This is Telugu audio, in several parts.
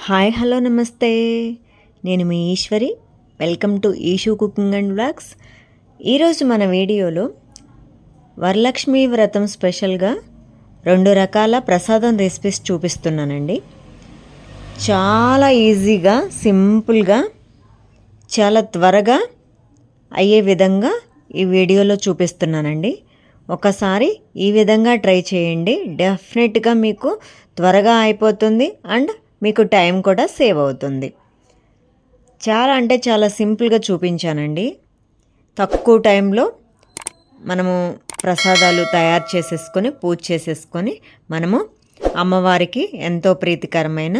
హాయ్ హలో నమస్తే. నేను మీ Eshwari. Welcome to Eshu cooking and vlogs. ఈరోజు మన వీడియోలో వరలక్ష్మి వ్రతం స్పెషల్గా 2 రకాల ప్రసాదం రెసిపీస్ చూపిస్తున్నానండి. చాలా ఈజీగా, సింపుల్గా, చాలా త్వరగా అయ్యే విధంగా ఈ వీడియోలో చూపిస్తున్నానండి. ఒకసారి ఈ విధంగా ట్రై చేయండి. డెఫినెట్గా మీకు త్వరగా అయిపోతుంది అండ్ మీకు టైం కూడా సేవ్ అవుతుంది. చాలా అంటే చాలా సింపుల్గా చూపించానండి. తక్కువ టైంలో మనము ప్రసాదాలు తయారు చేసేసుకొని పూజ చేసేసుకొని మనము అమ్మవారికి ఎంతో ప్రీతికరమైన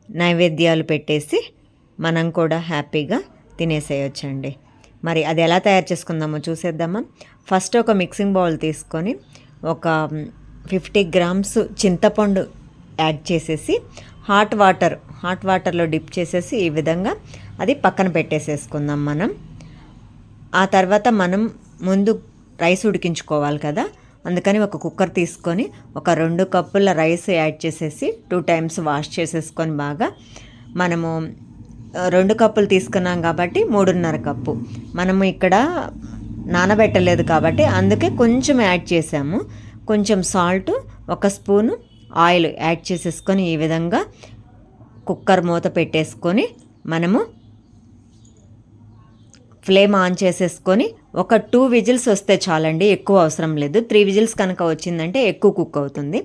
నైవేద్యాలు పెట్టేసి మనం కూడా హ్యాపీగా తినేసేయొచ్చండి. మరి అది ఎలా తయారు చేసుకుందామో చూసేద్దామా. ఫస్ట్ ఒక మిక్సింగ్ బౌల్ తీసుకొని ఒక 50 గ్రామ్స్ చింతపండు యాడ్ చేసేసి హాట్ వాటర్లో డిప్ చేసేసి ఈ విధంగా అది పక్కన పెట్టేసేసుకుందాం మనం. ఆ తర్వాత మనం ముందు రైస్ ఉడికించుకోవాలి కదా, అందుకని ఒక కుక్కర్ తీసుకొని ఒక 2 కప్పుల రైస్ యాడ్ చేసేసి 2 టైమ్స్ వాష్ చేసేసుకొని బాగా మనము 2 కప్పులు తీసుకున్నాం కాబట్టి 3.5 కప్పు మనము ఇక్కడ నానబెట్టలేదు కాబట్టి అందుకే కొంచెం యాడ్ చేసాము. కొంచెం సాల్ట్, 1 స్పూను ఆయిల్ యాడ్ చేసేసుకొని ఈ విధంగా కుక్కర్ మూత పెట్టేసుకొని మనము ఫ్లేమ్ ఆన్ చేసేసుకొని ఒక 2 విజిల్స్ వస్తే చాలండి, ఎక్కువ అవసరం లేదు. 3 విజిల్స్ కనుక వచ్చిందంటే ఎక్కువ కుక్ అవుతుంది.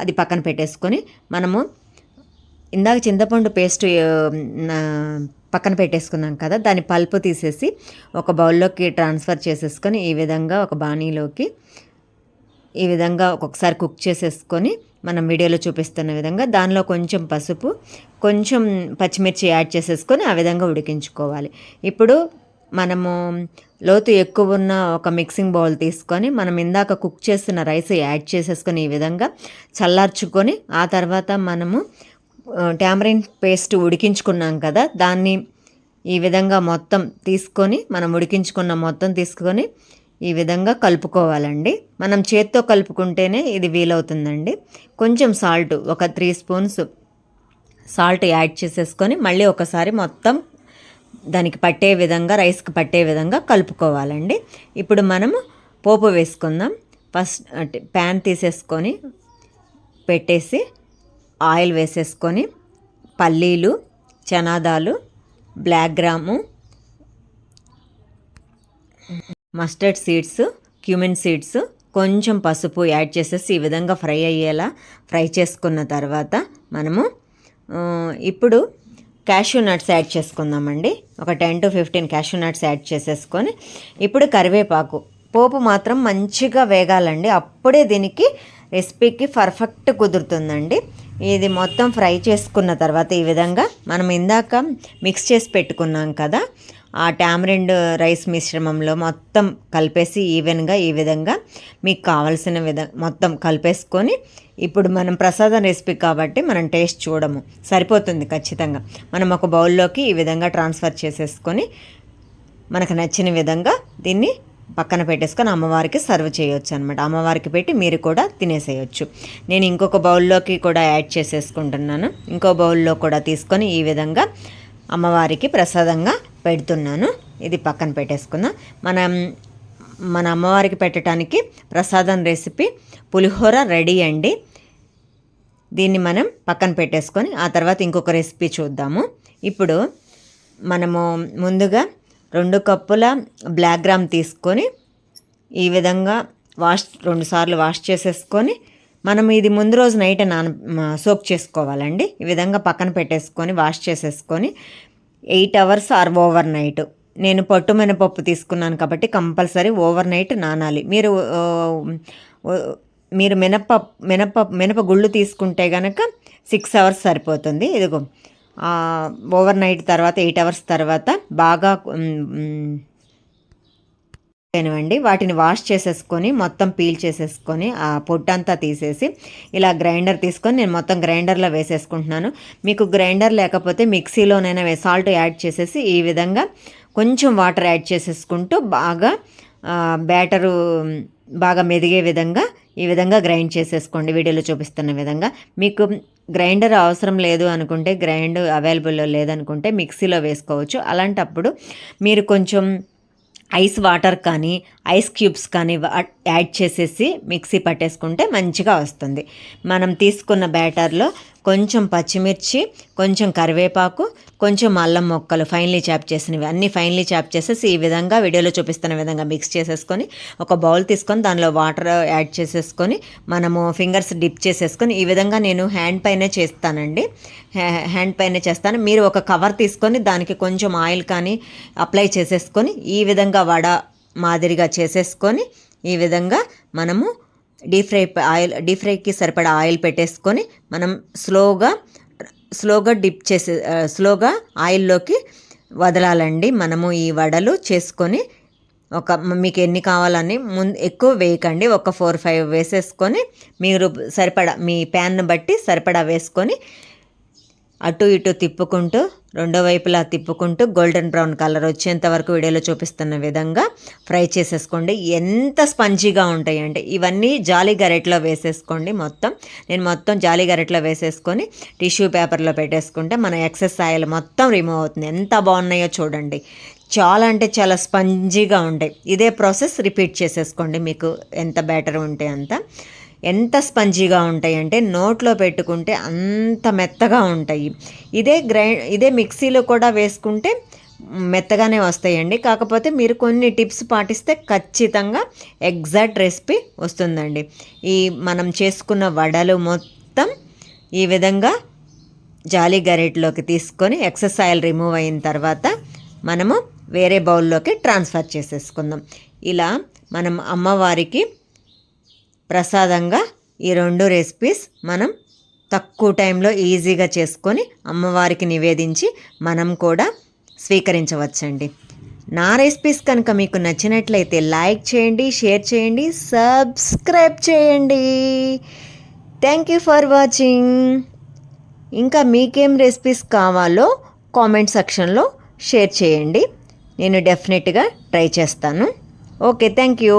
అది పక్కన పెట్టేసుకొని మనము ఇందాక చింతపండు పేస్ట్ పక్కన పెట్టేసుకున్నాం కదా, దాని పల్పు తీసేసి ఒక బౌల్లోకి ట్రాన్స్ఫర్ చేసేసుకొని ఈ విధంగా ఒక బాణీలోకి ఈ విధంగా ఒక్కొక్కసారి కుక్ చేసేసుకొని మనం వీడియోలో చూపిస్తున్న విధంగా దానిలో కొంచెం పసుపు, కొంచెం పచ్చిమిర్చి యాడ్ చేసేసుకొని ఆ విధంగా ఉడికించుకోవాలి. ఇప్పుడు మనము లోతు ఎక్కువ ఉన్న ఒక మిక్సింగ్ బౌల్ తీసుకొని మనం ఇందాక కుక్ చేస్తున్న రైస్ యాడ్ చేసేసుకొని ఈ విధంగా చల్లార్చుకొని ఆ తర్వాత మనము టామరిన్ పేస్ట్ ఉడికించుకున్నాం కదా, దాన్ని ఈ విధంగా మొత్తం తీసుకొని మనం ఉడికించుకున్న మొత్తం తీసుకొని ఈ విధంగా కలుపుకోవాలండి. మనం చేత్తో కలుపుకుంటేనే ఇది వీలవుతుందండి. కొంచెం సాల్ట్, ఒక 3 స్పూన్స్ సాల్ట్ యాడ్ చేసేసుకొని మళ్ళీ ఒకసారి మొత్తం దానికి పట్టే విధంగా, రైస్కి పట్టే విధంగా కలుపుకోవాలండి. ఇప్పుడు మనము పోపు వేసుకుందాం. ఫస్ట్ ప్యాన్ తీసేసుకొని పెట్టేసి ఆయిల్ వేసేసుకొని పల్లీలు, చనాదాలు, black gram, mustard seeds, cumin seeds, కొంచెం పసుపు యాడ్ చేసేసి ఈ విధంగా ఫ్రై అయ్యేలా ఫ్రై చేసుకున్న తర్వాత మనము ఇప్పుడు క్యాష్యూ నట్స్ యాడ్ చేసుకుందామండి. ఒక 10 to 15 క్యాష్యూ నట్స్ యాడ్ చేసేసుకొని ఇప్పుడు కరివేపాకు, పోపు మాత్రం మంచిగా వేగాలండి, అప్పుడే దీనికి రెసిపీకి పర్ఫెక్ట్ కుదురుతుందండి. ఇది మొత్తం ఫ్రై చేసుకున్న తర్వాత ఈ విధంగా మనం ఇందాక మిక్స్ చేసి పెట్టుకున్నాం కదా, ఆ టామరిండ్ రైస్ మిశ్రమంలో మొత్తం కలిపేసి ఈవెన్గా ఈ విధంగా మీకు కావలసిన మొత్తం కలిపేసుకొని ఇప్పుడు మనం ప్రసాదం రెసిపీ కాబట్టి మనం టేస్ట్ చూడము, సరిపోతుంది ఖచ్చితంగా. మనం ఒక బౌల్లోకి ఈ విధంగా ట్రాన్స్ఫర్ చేసేసుకొని మనకు నచ్చిన విధంగా దీన్ని పక్కన పెట్టేసుకొని అమ్మవారికి సర్వ్ చేయొచ్చు అనమాట. అమ్మవారికి పెట్టి మీరు కూడా తినేసేయచ్చు. నేను ఇంకొక బౌల్లోకి కూడా యాడ్ చేసేసుకుంటున్నాను. ఇంకో బౌల్లో కూడా తీసుకొని ఈ విధంగా అమ్మవారికి ప్రసాదంగా పెడుతున్నాను. ఇది పక్కన పెట్టేసుకుందాం. మన అమ్మవారికి పెట్టడానికి ప్రసాదం రెసిపీ పులిహోర రెడీ అండి. దీన్ని మనం పక్కన పెట్టేసుకొని ఆ తర్వాత ఇంకొక రెసిపీ చూద్దాము. ఇప్పుడు మనము ముందుగా 2 కప్పుల బ్లాక్ గ్రామ్ తీసుకొని ఈ విధంగా 2 సార్లు వాష్ చేసేసుకొని మనం ఇది ముందు రోజు నైట్ సోక్ చేసుకోవాలండి. ఈ విధంగా పక్కన పెట్టేసుకొని వాష్ చేసేసుకొని 8 అవర్స్ ఆర్ ఓవర్ నైట్. నేను పొట్టు మినపప్పు తీసుకున్నాను కాబట్టి కంపల్సరీ ఓవర్ నైట్ నానాలి. మీరు మినప గుళ్ళు తీసుకుంటే కనుక 6 అవర్స్ సరిపోతుంది. ఇదిగో ఓవర్ నైట్ తర్వాత 8 అవర్స్ తర్వాత బాగా అండి వాటిని వాష్ చేసేసుకొని మొత్తం పీల్ చేసేసుకొని ఆ పొట్టంతా తీసేసి ఇలా గ్రైండర్ తీసుకొని నేను మొత్తం గ్రైండర్లో వేసేసుకుంటున్నాను. మీకు గ్రైండర్ లేకపోతే మిక్సీలోనైనా సాల్ట్ యాడ్ చేసేసి ఈ విధంగా కొంచెం వాటర్ యాడ్ చేసేసుకుంటూ బాగా బ్యాటరు బాగా మెదిగే విధంగా ఈ విధంగా గ్రైండ్ చేసేసుకోండి వీడియోలో చూపిస్తున్న విధంగా. మీకు గ్రైండర్ అవసరం లేదు అనుకుంటే, గ్రైండర్ అవైలబుల్లో లేదనుకుంటే మిక్సీలో వేసుకోవచ్చు. అలాంటప్పుడు మీరు కొంచెం ఐస్ వాటర్ కానీ ఐస్ క్యూబ్స్ కానీ యాడ్ చేసేసి మిక్సీ పట్టేసుకుంటే మంచిగా వస్తుంది. మనం తీసుకున్న బ్యాటర్లో కొంచెం పచ్చిమిర్చి, కొంచెం కరివేపాకు, కొంచెం అల్లం ముక్కలు ఫైన్లీ చాప్ చేసినవి అన్నీ ఫైన్లీ చాప్ చేసేసి ఈ విధంగా వీడియోలో చూపిస్తున్న విధంగా మిక్స్ చేసేసుకొని ఒక బౌల్ తీసుకొని దానిలో వాటర్ యాడ్ చేసేసుకొని మనము ఫింగర్స్ డిప్ చేసేసుకొని ఈ విధంగా నేను హ్యాండ్ పైనే చేస్తానండి. హ్యాండ్ పైనే చేస్తాను. మీరు ఒక కవర్ తీసుకొని దానికి కొంచెం ఆయిల్ కానీ అప్లై చేసేసుకొని ఈ విధంగా వడ మాదిరిగా చేసేసుకొని ఈ విధంగా మనము డీప్ ఫ్రైకి సరిపడా ఆయిల్ పెట్టేసుకొని మనం స్లోగా డిప్ చేసే స్లోగా ఆయిల్లోకి వదలాలండి. మనము ఈ వడలు చేసుకొని మీకు ఎన్ని కావాలని ఎక్కువ వేయకండి, ఒక 4-5 వేసేసుకొని మీరు సరిపడా మీ ప్యాన్ను బట్టి సరిపడా వేసుకొని అటు ఇటు తిప్పుకుంటూ రెండో వైపులా తిప్పుకుంటూ గోల్డెన్ బ్రౌన్ కలర్ వచ్చేంత వరకు వీడియోలో చూపిస్తున్న విధంగా ఫ్రై చేసేసుకోండి. ఎంత స్పంజీగా ఉంటాయి అంటే ఇవన్నీ జాలీ గరెట్లో వేసేసుకోండి. నేను మొత్తం జాలీ గరెట్లో వేసేసుకొని టిష్యూ పేపర్లో పెట్టేసుకుంటే మన ఎక్సెస్ ఆయిల్ మొత్తం రిమూవ్ అవుతుంది. ఎంత బాగున్నాయో చూడండి. చాలా అంటే చాలా స్పంజీగా ఉంటాయి. ఇదే ప్రాసెస్ రిపీట్ చేసేసుకోండి. మీకు ఎంత బ్యాటర్ ఉంటే అంత. ఎంత స్పంజీగా ఉంటాయి అంటే నోట్లో పెట్టుకుంటే అంత మెత్తగా ఉంటాయి. ఇదే మిక్సీలో కూడా వేసుకుంటే మెత్తగానే వస్తాయండి. కాకపోతే మీరు కొన్ని టిప్స్ పాటిస్తే ఖచ్చితంగా ఎగ్జాక్ట్ రెసిపీ వస్తుందండి. మనం చేసుకున్న వడలు మొత్తం ఈ విధంగా జాలీ గరిటలోకి తీసుకొని ఎక్సెస్ ఆయిల్ రిమూవ్ అయిన తర్వాత మనము వేరే బౌల్లోకి ట్రాన్స్ఫర్ చేసేసుకుందాం. ఇలా మనం అమ్మవారికి ప్రసాదంగా ఈ 2 రెసిపీస్ మనం తక్కువ టైంలో ఈజీగా చేసుకొని అమ్మవారికి నివేదించి మనం కూడా స్వీకరించవచ్చండి. నా రెసిపీస్ కనుక మీకు నచ్చినట్లయితే లైక్ చేయండి, షేర్ చేయండి, సబ్స్క్రైబ్ చేయండి. Thank you for watching. ఇంకా మీకేం రెసిపీస్ కావాలో కామెంట్ సెక్షన్లో షేర్ చేయండి. నేను డెఫినెట్గా ట్రై చేస్తాను. Okay, thank you.